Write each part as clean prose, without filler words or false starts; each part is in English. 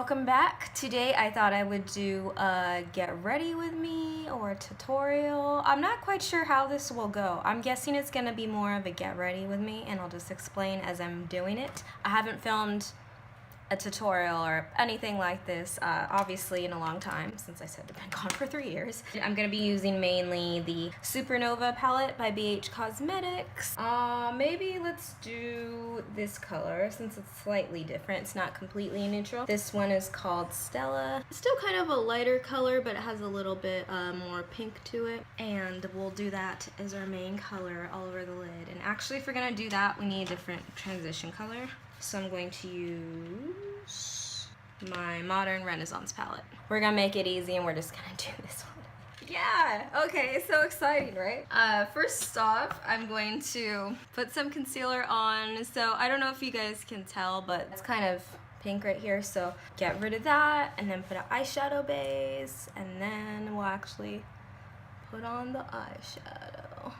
Welcome back. Today I thought I would do a get ready with me or a tutorial. I'm not quite sure how this will go. I'm guessing it's gonna be more of a get ready with me and I'll just explain as I'm doing it. I haven't filmed a tutorial or anything like this obviously in a long time, since I said I've been gone for 3 years. I'm gonna be using mainly the Supernova palette by BH Cosmetics. Maybe let's do this color since it's slightly different. It's not completely neutral. This one is called Stella. It's still kind of a lighter color, but it has a little bit more pink to it. And we'll do that as our main color all over the lid. And actually, if we're gonna do that, we need a different transition color. So I'm going to use my Modern Renaissance palette. We're gonna make it easy and we're just gonna do this one. Yeah, okay, so exciting, right? First off, I'm going to put some concealer on. So I don't know if you guys can tell, but it's kind of pink right here. So get rid of that and then put an eyeshadow base and then we'll actually put on the eyeshadow.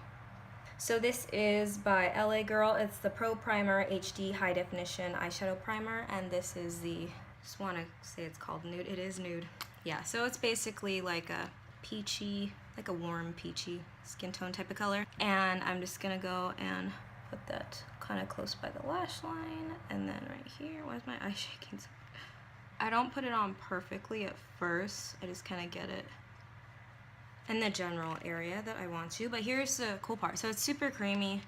So this is by LA Girl. It's the Pro Primer HD High Definition Eyeshadow Primer, and this is the, just want to say it's called Nude. It is nude. Yeah, so it's basically like a peachy, like a warm peachy skin tone type of color. And I'm just gonna go and put that kind of close by the lash line, and then right here. Why is my eye shaking? I don't put it on perfectly at first. I just kind of get it in the general area that I want to, but here's the cool part. So it's super creamy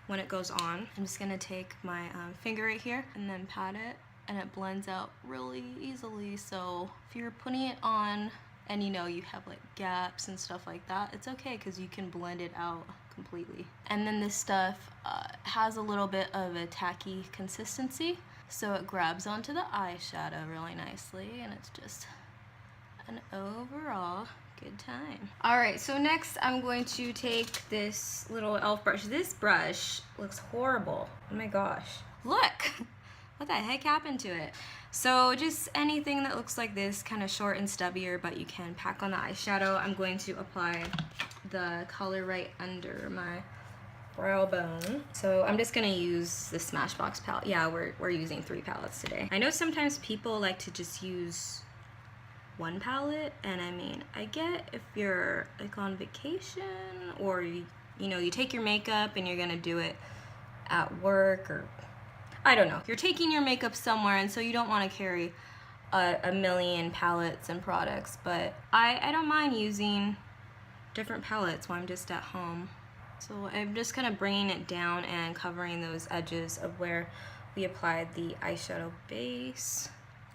when it goes on. I'm just gonna take my finger right here and then pat it, and it blends out really easily. So if you're putting it on and you know you have like gaps and stuff like that, it's okay because you can blend it out completely. And then this stuff has a little bit of a tacky consistency, so it grabs onto the eyeshadow really nicely, and it's just an overall good time. All right, so next I'm going to take this little e.l.f. brush. This brush looks horrible. Oh my gosh. Look! What the heck happened to it? So just anything that looks like this, kind of short and stubbier, but you can pack on the eyeshadow. I'm going to apply the color right under my brow bone. So I'm just gonna use the Smashbox palette. Yeah, we're using 3 palettes today. I know sometimes people like to just use one palette, and I mean, I get if you're like on vacation or you know you take your makeup and you're gonna do it at work, or I don't know, you're taking your makeup somewhere and so you don't want to carry a million palettes and products, but I don't mind using different palettes when I'm just at home. So I'm just kind of bringing it down and covering those edges of where we applied the eyeshadow base.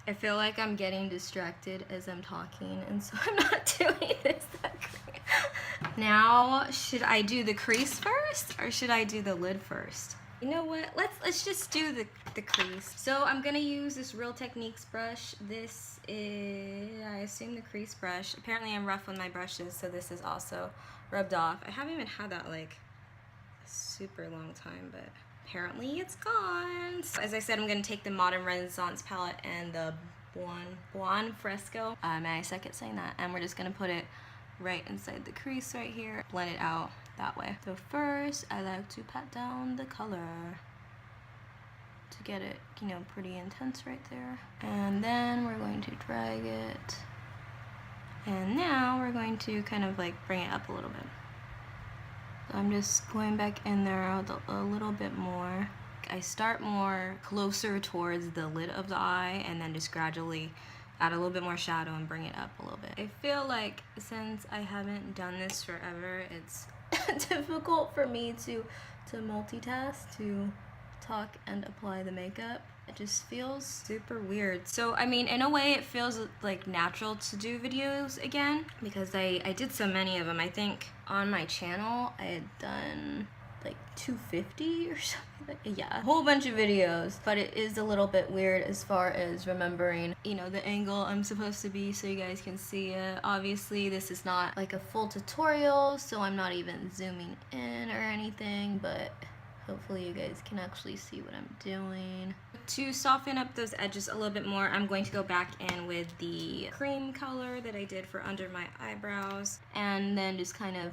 I feel like I'm getting distracted as I'm talking, and so I'm not doing this that great. Now, should I do the crease first or should I do the lid first? You know what? Let's just do the crease. So I'm gonna use this Real Techniques brush. This is, I assume, the crease brush. Apparently I'm rough with my brushes, so this is also rubbed off. I haven't even had that like a super long time, but apparently it's gone. So as I said, I'm going to take the Modern Renaissance palette and the Buon Fresco. May I second saying that? And we're just going to put it right inside the crease right here. Blend it out that way. So first, I like to pat down the color to get it, you know, pretty intense right there. And then we're going to drag it. And now we're going to kind of like bring it up a little bit. So I'm just going back in there a little bit more. I start more closer towards the lid of the eye and then just gradually add a little bit more shadow and bring it up a little bit. I feel like since I haven't done this forever, it's difficult for me to multitask, to talk and apply the makeup. It just feels super weird. So I mean, in a way it feels like natural to do videos again because I did so many of them. I think on my channel I had done like 250 or something. Yeah, a whole bunch of videos, but it is a little bit weird as far as remembering, you know, the angle I'm supposed to be so you guys can see it. Obviously this is not like a full tutorial, so I'm not even zooming in or anything, but hopefully you guys can actually see what I'm doing. To soften up those edges a little bit more, I'm going to go back in with the cream color that I did for under my eyebrows, and then just kind of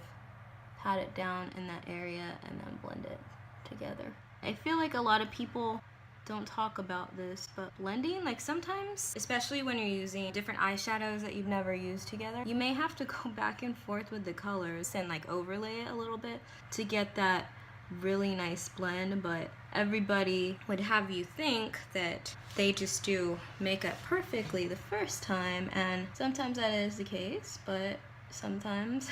pat it down in that area and then blend it together. I feel like a lot of people don't talk about this, but blending, like sometimes, especially when you're using different eyeshadows that you've never used together, you may have to go back and forth with the colors and like overlay it a little bit to get that really nice blend. But everybody would have you think that they just do makeup perfectly the first time, and sometimes that is the case, but sometimes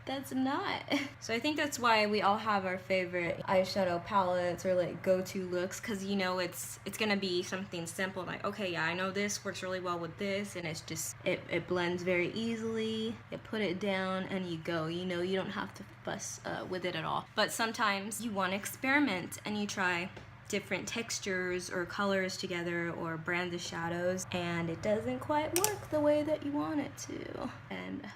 that's not. So I think that's why we all have our favorite eyeshadow palettes or like go-to looks, because you know it's gonna be something simple, like, okay, yeah, I know this works really well with this, and it's just it blends very easily. You put it down and you go, you know, you don't have to fuss with it at all. But sometimes you want to experiment and you try different textures or colors together or brands of shadows, and it doesn't quite work the way that you want it to. And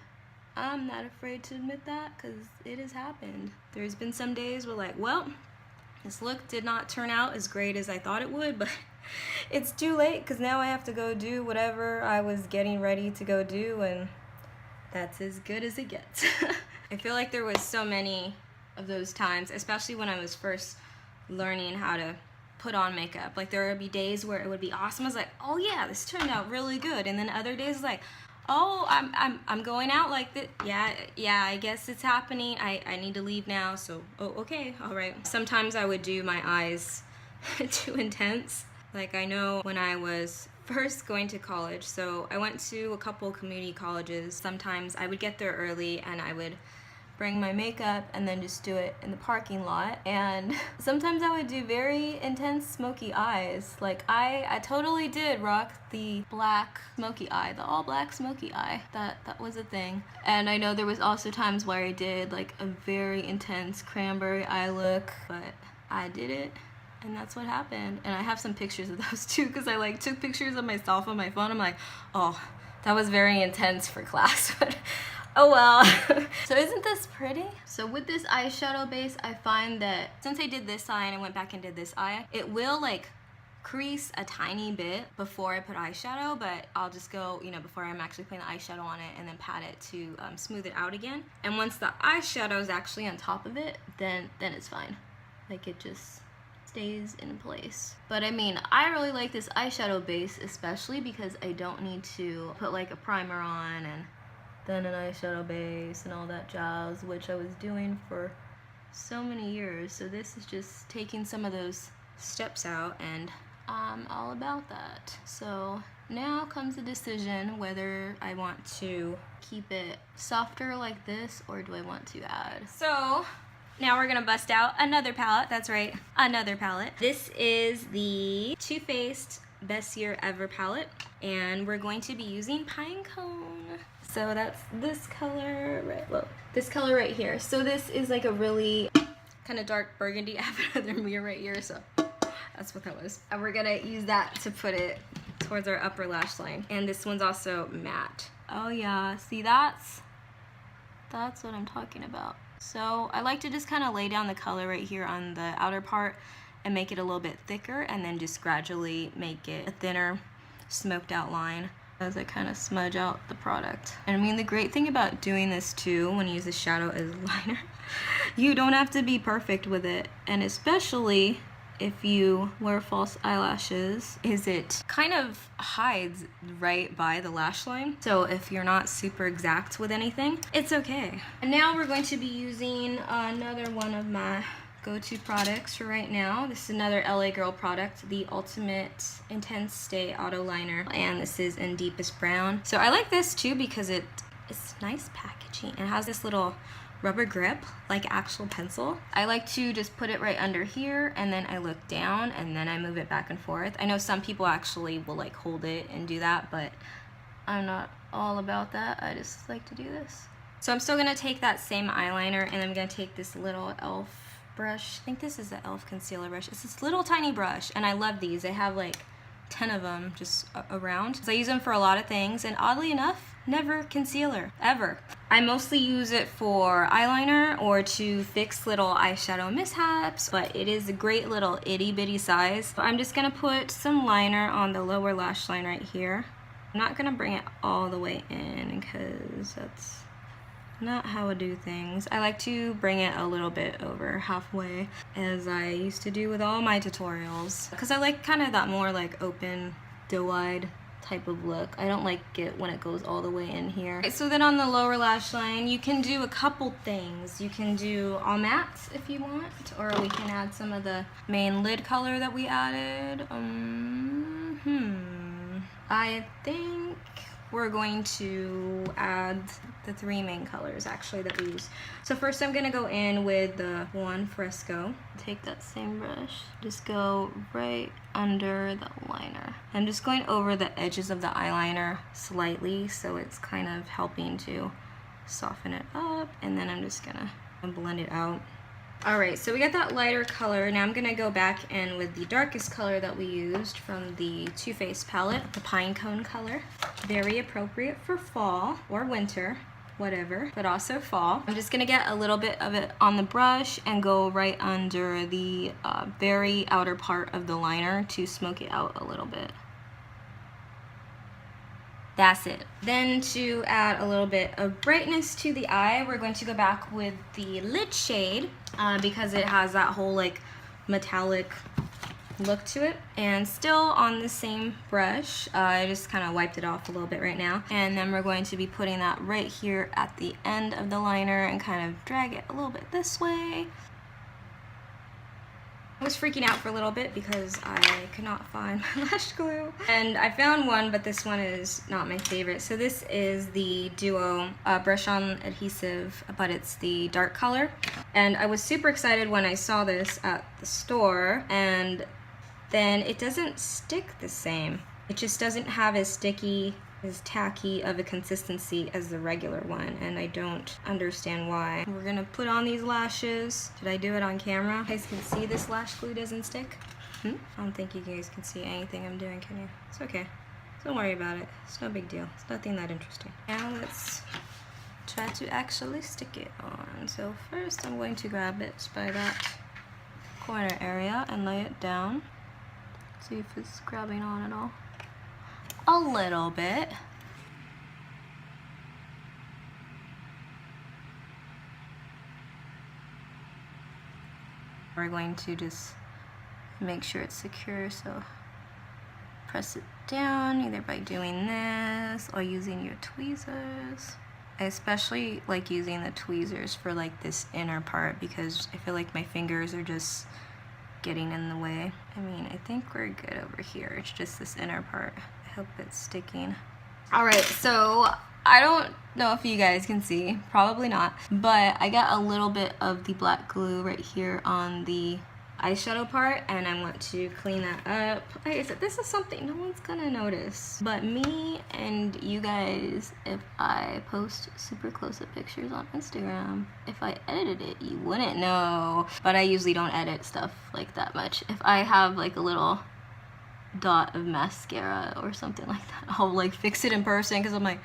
I'm not afraid to admit that, because it has happened. There's been some days where like, well, this look did not turn out as great as I thought it would, but it's too late, because now I have to go do whatever I was getting ready to go do, and that's as good as it gets. I feel like there was so many of those times, especially when I was first learning how to put on makeup. Like there would be days where it would be awesome. I was like, oh yeah, this turned out really good. And then other days like, oh, I'm going out like that. Yeah, I guess it's happening. I need to leave now. So, oh, okay, all right. Sometimes I would do my eyes too intense. Like I know when I was first going to college, so I went to a couple community colleges. Sometimes I would get there early and I would bring my makeup and then just do it in the parking lot. And sometimes I would do very intense smoky eyes. Like I totally did rock the black smoky eye, the all black smoky eye. That was a thing. And I know there was also times where I did like a very intense cranberry eye look, but I did it. And that's what happened. And I have some pictures of those too, because I like took pictures of myself on my phone. I'm like, oh, that was very intense for class. But oh well. So isn't this pretty? So with this eyeshadow base, I find that since I did this eye and I went back and did this eye, it will like crease a tiny bit before I put eyeshadow, but I'll just go, you know, before I'm actually putting the eyeshadow on it, and then pat it to smooth it out again. And once the eyeshadow is actually on top of it, then it's fine. Like it just stays in place. But I mean, I really like this eyeshadow base, especially because I don't need to put like a primer on and then an eyeshadow base and all that jazz, which I was doing for so many years. So this is just taking some of those steps out, and I'm all about that. So now comes the decision whether I want to keep it softer like this or do I want to add. So now we're gonna bust out another palette. That's right, another palette. This is the Too Faced Best Year Ever palette, and we're going to be using Pinecone. So that's this color, right? Well, this color right here. So this is like a really kind of dark burgundy. I have another mirror right here, so that's what that was. And we're gonna use that to put it towards our upper lash line. And this one's also matte. Oh yeah, see that's what I'm talking about. So I like to just kind of lay down the color right here on the outer part and make it a little bit thicker, and then just gradually make it a thinner smoked out line as I kind of smudge out the product. And I mean, the great thing about doing this too, when you use the shadow as liner, you don't have to be perfect with it. And especially if you wear false eyelashes, is it kind of hides right by the lash line. So if you're not super exact with anything, it's okay. And now we're going to be using another one of my go-to products for right now. This is another LA Girl product, the Ultimate Intense Stay Auto Liner, and this is in deepest brown. So I like this too because it's nice packaging and it has this little rubber grip like actual pencil. I like to just put it right under here, and then I look down and then I move it back and forth. I know some people actually will like hold it and do that, but I'm not all about that. I just like to do this. So I'm still gonna take that same eyeliner, and I'm gonna take this little e.l.f. brush. I think this is the e.l.f. concealer brush. It's this little tiny brush, and I love these. I have like 10 of them just around. So I use them for a lot of things, and oddly enough, never concealer, ever. I mostly use it for eyeliner or to fix little eyeshadow mishaps, but it is a great little itty bitty size. So I'm just gonna put some liner on the lower lash line right here. I'm not gonna bring it all the way in because that's not how I do things. I like to bring it a little bit over halfway, as I used to do with all my tutorials, because I like kind of that more like open, doe-eyed type of look. I don't like it when it goes all the way in here. Okay, so then on the lower lash line, you can do a couple things. You can do all mattes if you want, or we can add some of the main lid color that we added. I think we're going to add the 3 main colors actually that we use. So first I'm gonna go in with the one Fresco. Take that same brush, just go right under the liner. I'm just going over the edges of the eyeliner slightly, so it's kind of helping to soften it up, and then I'm just gonna blend it out. Alright, so we got that lighter color. Now I'm going to go back in with the darkest color that we used from the Too Faced palette, the Pine Cone color. Very appropriate for fall or winter, whatever, but also fall. I'm just going to get a little bit of it on the brush and go right under the very outer part of the liner to smoke it out a little bit. That's it. Then to add a little bit of brightness to the eye, we're going to go back with the lid shade because it has that whole like metallic look to it. And still on the same brush, I just kind of wiped it off a little bit right now. And then we're going to be putting that right here at the end of the liner and kind of drag it a little bit this way. I was freaking out for a little bit because I could not find my lash glue. And I found one, but this one is not my favorite. So this is the Duo brush-on adhesive, but it's the dark color. And I was super excited when I saw this at the store, and then it doesn't stick the same. It just doesn't have as sticky, as tacky of a consistency as the regular one, and I don't understand why. We're gonna put on these lashes. Did I do it on camera? You guys can see this lash glue doesn't stick? I don't think you guys can see anything I'm doing, can you? It's okay. Don't worry about it. It's no big deal. It's nothing that interesting. Now let's try to actually stick it on. So first I'm going to grab it by that corner area and lay it down. See if it's grabbing on at all. A little bit. We're going to just make sure it's secure, so press it down either by doing this or using your tweezers. I especially like using the tweezers for like this inner part because I feel like my fingers are just getting in the way. I mean, I think we're good over here. It's just this inner part. I hope it's sticking. All right, so I don't know if you guys can see, probably not, but I got a little bit of the black glue right here on the eyeshadow part, and I want to clean that up. Like I said, this is something no one's gonna notice but me and you guys. If I post super close-up pictures on Instagram, if I edited it, you wouldn't know, but I usually don't edit stuff like that much. If I have like a little dot of mascara or something like that, I'll like fix it in person because I'm like,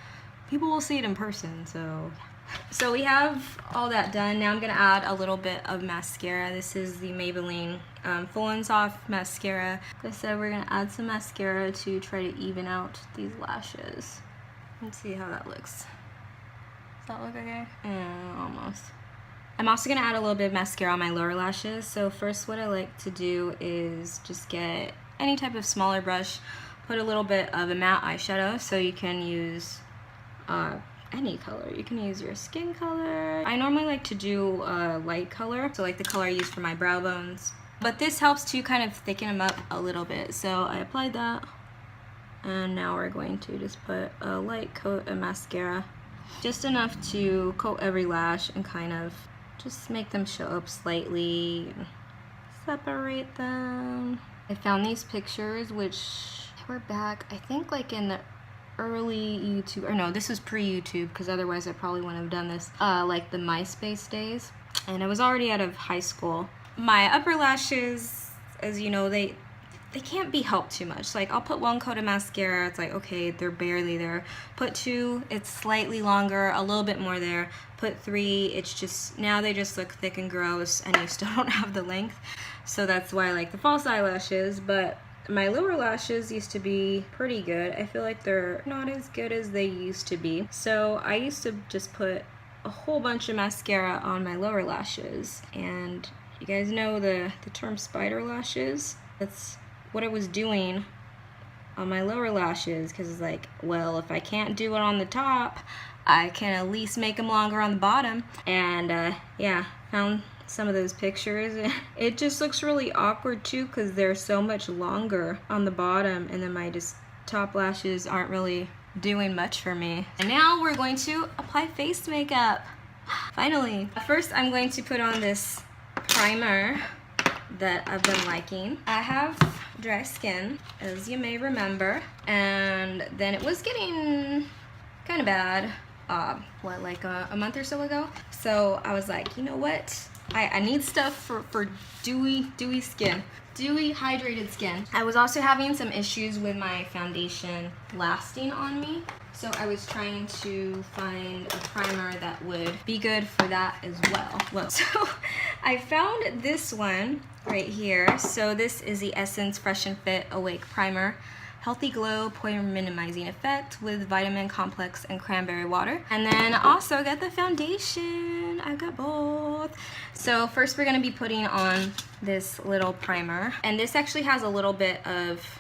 people will see it in person. So we have all that done. Now I'm gonna add a little bit of mascara. This is the Maybelline Full and Soft mascara. Like I said, we're gonna add some mascara to try to even out these lashes. Let's see how that looks. Does that look okay? Almost. I'm also gonna add a little bit of mascara on my lower lashes. So first what I like to do is just get any type of smaller brush, put a little bit of a matte eyeshadow. So you can use any color. You can use your skin color. I normally like to do a light color, so like the color I use for my brow bones. But this helps to kind of thicken them up a little bit. So I applied that, and now we're going to just put a light coat of mascara, just enough to coat every lash and kind of just make them show up slightly, separate them. I found these pictures, which were back, I think like in the early YouTube, or no, this was pre-YouTube, because otherwise I probably wouldn't have done this, like the MySpace days, and I was already out of high school. My upper lashes, as you know, they can't be helped too much. Like I'll put one coat of mascara, it's like, okay, they're barely there. Put two, it's slightly longer, a little bit more there. Put three, it's just, now they just look thick and gross, and you still don't have the length. So that's why I like the false eyelashes. But my lower lashes used to be pretty good. I feel like they're not as good as they used to be. So I used to just put a whole bunch of mascara on my lower lashes. And you guys know the term spider lashes? That's what I was doing on my lower lashes, because it's like, well, if I can't do it on the top, I can at least make them longer on the bottom. And yeah, found some of those pictures. It just looks really awkward too, because they're so much longer on the bottom, and then my just top lashes aren't really doing much for me. And now we're going to apply face makeup. Finally. First, I'm going to put on this primer that I've been liking. I have dry skin, as you may remember, and then it was getting kind of bad, like a month or so ago. So I was like, you know what? I need stuff for dewy skin. Dewy, hydrated skin. I was also having some issues with my foundation lasting on me. So I was trying to find a primer that would be good for that as well. So I found this one right here. So this is the Essence Fresh and Fit Awake Primer. Healthy glow, pore minimizing effect with vitamin complex and cranberry water. And then also got the foundation. I got both. So first we're gonna be putting on this little primer. And this actually has a little bit of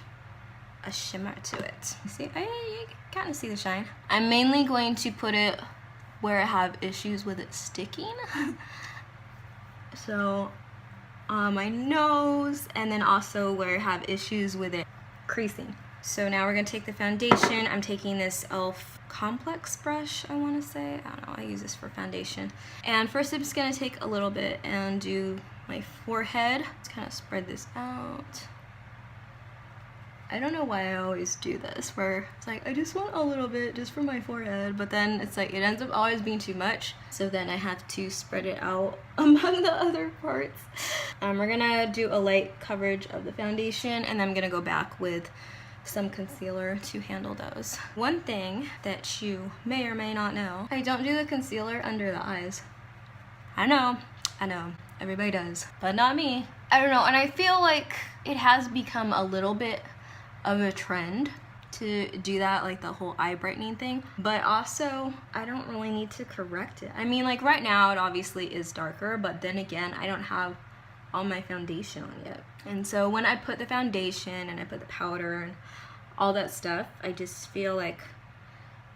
a shimmer to it. See, you kind of see the shine. I'm mainly going to put it where I have issues with it sticking. So on my nose, and then also where I have issues with it creasing. So now we're gonna take the foundation. I'm taking this e.l.f. complex brush, I wanna say. I don't know, I use this for foundation. And first I'm just gonna take a little bit and do my forehead. Just kind of spread this out. I don't know why I always do this, where it's like, I just want a little bit just for my forehead, but then it's like, it ends up always being too much. So then I have to spread it out among the other parts. We're gonna do a light coverage of the foundation, and then I'm gonna go back with some concealer to handle those. One thing that you may or may not know, I don't do the concealer under the eyes. I know, everybody does, but not me. I don't know, and I feel like it has become a little bit of a trend to do that, like the whole eye brightening thing, but also I don't really need to correct it. I mean, like right now it obviously is darker, but then again, I don't have all my foundation on yet. And so when I put the foundation and I put the powder and all that stuff, I just feel like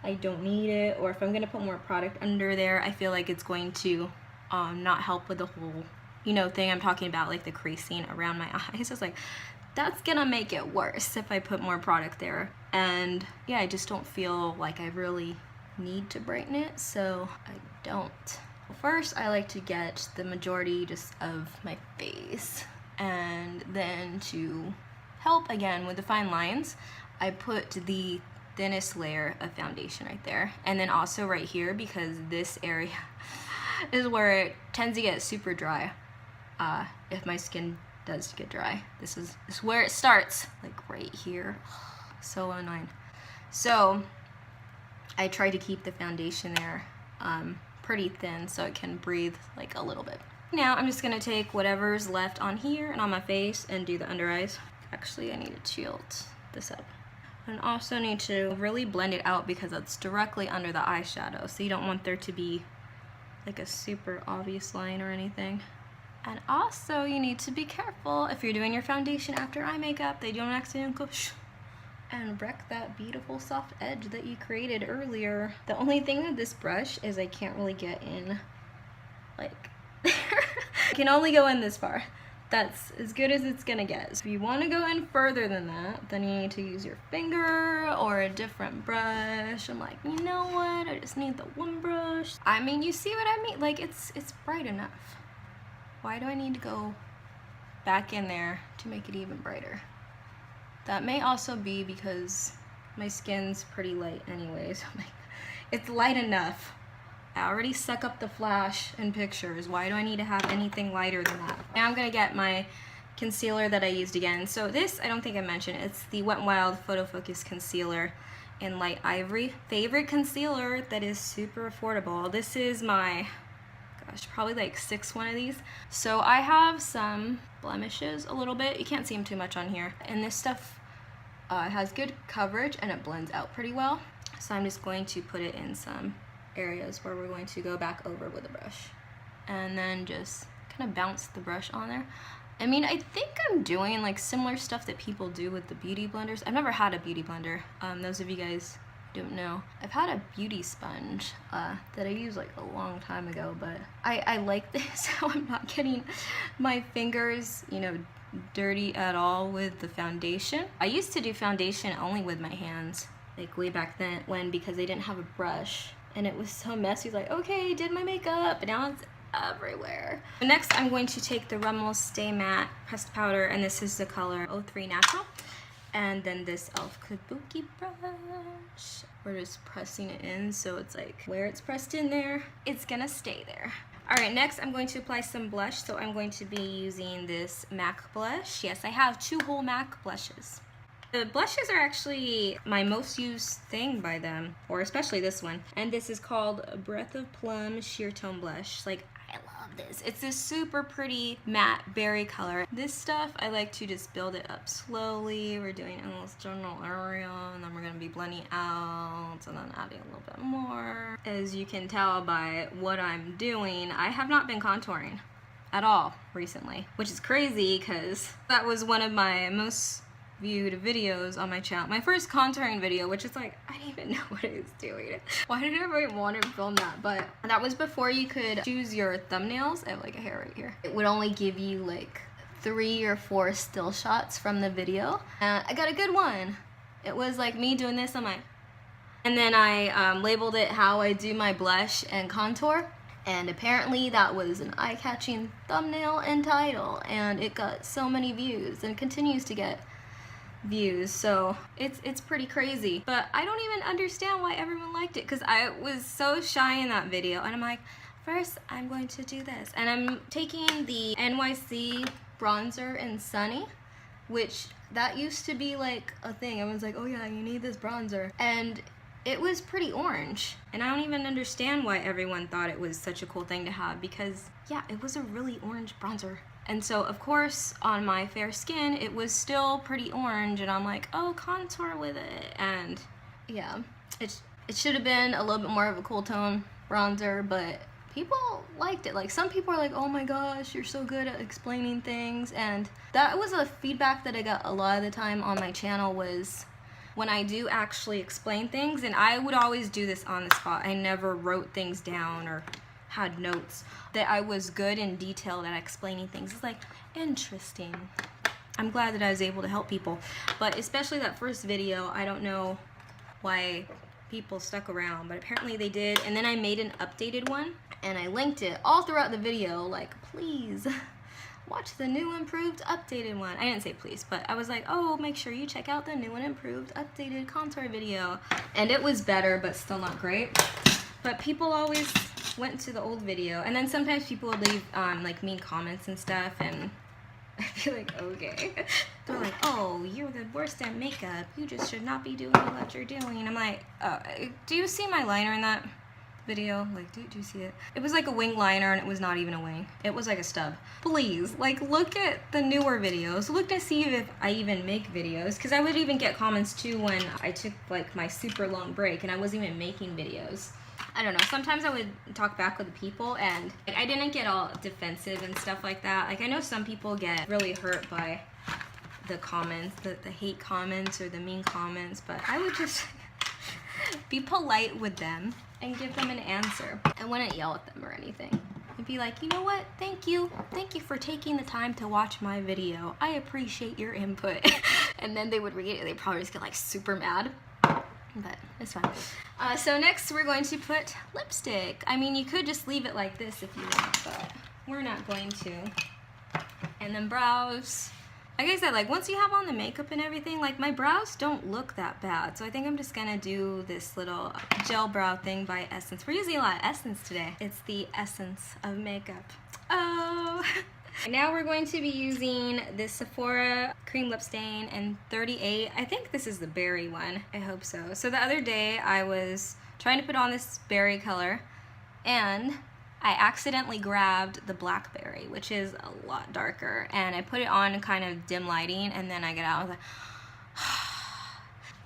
I don't need it, or if I'm gonna put more product under there, I feel like it's going to not help with the whole, you know, thing I'm talking about, like the creasing around my eyes. It's like, that's gonna make it worse if I put more product there. And yeah, I just don't feel like I really need to brighten it, so I don't. First, I like to get the majority just of my face, and then to help again with the fine lines, I put the thinnest layer of foundation right there, and then also right here, because this area is where it tends to get super dry. If my skin does get dry, this is where it starts, like right here. So annoying. So I try to keep the foundation there pretty thin so it can breathe like a little bit. Now I'm just gonna take whatever's left on here and on my face and do the under eyes. Actually, I need to tilt this up. And also need to really blend it out because it's directly under the eyeshadow, so you don't want there to be like a super obvious line or anything. And also you need to be careful if you're doing your foundation after eye makeup, they don't accidentally go shh and wreck that beautiful soft edge that you created earlier. The only thing with this brush is I can't really get in like there. I can only go in this far. That's as good as it's gonna get. So if you want to go in further than that, then you need to use your finger or a different brush. I'm like, you know what? I just need the one brush. I mean, you see what I mean? Like, it's bright enough. Why do I need to go back in there to make it even brighter? That may also be because my skin's pretty light anyways. I'm like, it's light enough. I already suck up the flash in pictures. Why do I need to have anything lighter than that? Now I'm gonna get my concealer that I used again. So this, I don't think I mentioned, it's the Wet n Wild Photo Focus Concealer in Light Ivory. Favorite concealer that is super affordable. This is my, gosh, probably like 6th one of these. So I have some blemishes a little bit. You can't see them too much on here. And this stuff has good coverage and it blends out pretty well. So I'm just going to put it in some areas where we're going to go back over with the brush. And then just kind of bounce the brush on there. I mean, I think I'm doing like similar stuff that people do with the beauty blenders. I've never had a beauty blender. Those of you guys who don't know, I've had a beauty sponge that I used like a long time ago, but I like this, how I'm not getting my fingers, you know, dirty at all with the foundation. I used to do foundation only with my hands, like way back then because they didn't have a brush, and it was so messy. Like, okay, did my makeup, but now it's everywhere. Next, I'm going to take the Rimmel Stay Matte pressed powder, and this is the color 03 Natural. And then this e.l.f. Kabuki brush. We're just pressing it in, so it's like where it's pressed in there, it's gonna stay there. Alright, next I'm going to apply some blush, so I'm going to be using this MAC blush. Yes, I have 2 whole MAC blushes. The blushes are actually my most used thing by them, or especially this one. And this is called Breath of Plum Sheer Tone Blush. Like, I love this. It's this super pretty matte berry color. This stuff, I like to just build it up slowly. We're doing a little general area, and then we're gonna be blending out, and then adding a little bit more. As you can tell by what I'm doing, I have not been contouring at all recently, which is crazy because that was one of my most viewed videos on my channel. My first contouring video, which is like, I didn't even know what I was doing. Why did I even want to film that? But that was before you could choose your thumbnails. I have like a hair right here. It would only give you like 3 or 4 still shots from the video. I got a good one. It was like me doing this on my... And then I labeled it how I do my blush and contour. And apparently that was an eye-catching thumbnail and title. And it got so many views and continues to get views, so it's pretty crazy. But I don't even understand why everyone liked it, because I was so shy in that video, and I'm like, first I'm going to do this, and I'm taking the NYC bronzer in Sunny, which that used to be like a thing. Everyone's like, oh yeah, you need this bronzer, and it was pretty orange, and I don't even understand why everyone thought it was such a cool thing to have, because yeah, it was a really orange bronzer. And so, of course, on my fair skin, it was still pretty orange, and I'm like, oh, contour with it. And yeah, it should have been a little bit more of a cool tone bronzer, but people liked it. Like, some people are like, oh my gosh, you're so good at explaining things. And that was a feedback that I got a lot of the time on my channel, was when I do actually explain things, and I would always do this on the spot. I never wrote things down or had notes, that I was good and detailed at explaining things. It's like, interesting. I'm glad that I was able to help people. But especially that first video, I don't know why people stuck around, but apparently they did. And then I made an updated one, and I linked it all throughout the video, like, please watch the new, improved, updated one. I didn't say please, but I was like, oh, make sure you check out the new and improved, updated contour video. And it was better, but still not great. But people always went to the old video, and then sometimes people would leave like mean comments and stuff, and I'd be like, okay. They're like, oh, you're the worst at makeup, you just should not be doing what you're doing. And I'm like, do you see my liner in that video? Like, do you see it? It was like a wing liner, and it was not even a wing. It was like a stub. Please, like, look at the newer videos. Look to see if I even make videos, because I would even get comments too when I took like my super long break and I wasn't even making videos. I don't know, sometimes I would talk back with the people, and like, I didn't get all defensive and stuff like that. Like, I know some people get really hurt by the comments, the hate comments or the mean comments, but I would just be polite with them and give them an answer. I wouldn't yell at them or anything. I'd be like, you know what, thank you for taking the time to watch my video. I appreciate your input. And then they would read it, they'd probably just get like super mad. But it's fine. So next we're going to put lipstick. I mean, you could just leave it like this if you want, but we're not going to. And then brows. Like I said, like once you have on the makeup and everything, like my brows don't look that bad. So I think I'm just gonna do this little gel brow thing by Essence. We're using a lot of Essence today. It's the essence of makeup. Oh! Now we're going to be using this Sephora cream lip stain in 38. I think this is the berry one. I hope so. So the other day I was trying to put on this berry color, and I accidentally grabbed the blackberry, which is a lot darker, and I put it on kind of dim lighting, and then I get out, I was like,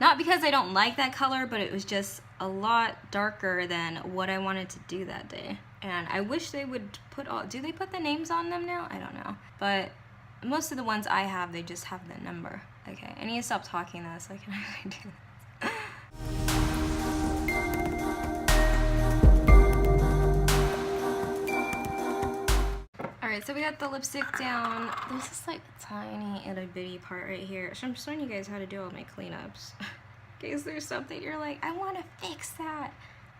not because I don't like that color, but it was just a lot darker than what I wanted to do that day. And I wish they would put do they put the names on them now? I don't know. But most of the ones I have, they just have the number. Okay, I need to stop talking though so I can actually do this. Alright, so we got the lipstick down. There's this like tiny itty bitty part right here. So I'm showing you guys how to do all my cleanups. In case there's something you're like, I want to fix that.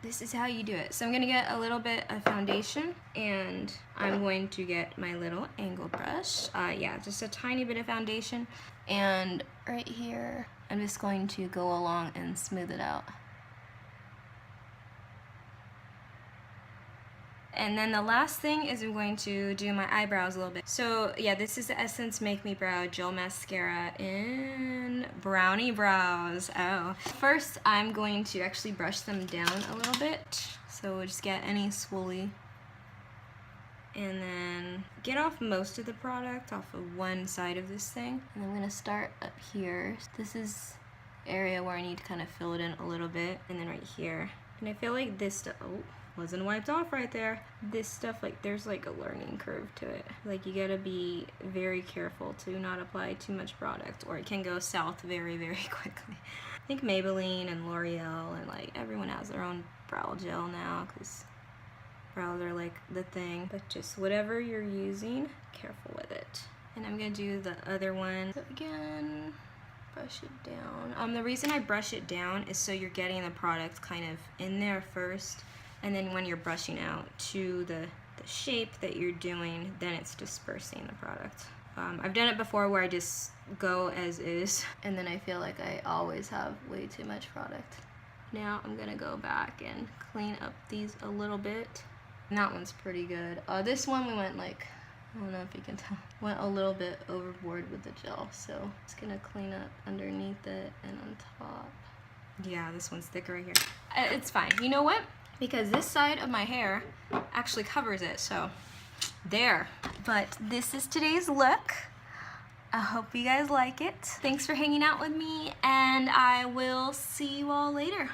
This is how you do it. So I'm going to get a little bit of foundation, and I'm going to get my little angle brush. Yeah, just a tiny bit of foundation. And right here, I'm just going to go along and smooth it out. And then the last thing is I'm going to do my eyebrows a little bit. So yeah, this is the Essence Make Me Brow Gel Mascara in Brownie Brows. Oh. First, I'm going to actually brush them down a little bit. So we'll just get any swooly. And then get off most of the product off of one side of this thing. And I'm gonna start up here. This is the area where I need to kind of fill it in a little bit. And then right here. And I feel like this stuff, oh, wasn't wiped off right there. This stuff, like, there's like a learning curve to it. Like, you gotta be very careful to not apply too much product, or it can go south very, very quickly. I think Maybelline and L'Oreal and like everyone has their own brow gel now, because brows are like the thing. But just whatever you're using, careful with it. And I'm gonna do the other one. So again, brush it down. The reason I brush it down is so you're getting the product kind of in there first, and then when you're brushing out to the shape that you're doing, then it's dispersing the product. I've done it before where I just go as is, and then I feel like I always have way too much product. Now I'm gonna go back and clean up these a little bit. And that one's pretty good. This one we went like, I don't know if you can tell, went a little bit overboard with the gel, so just gonna clean up underneath it and on top. Yeah, this one's thicker right here. It's fine. You know what? Because this side of my hair actually covers it, so there. But this is today's look. I hope you guys like it. Thanks for hanging out with me, and I will see you all later.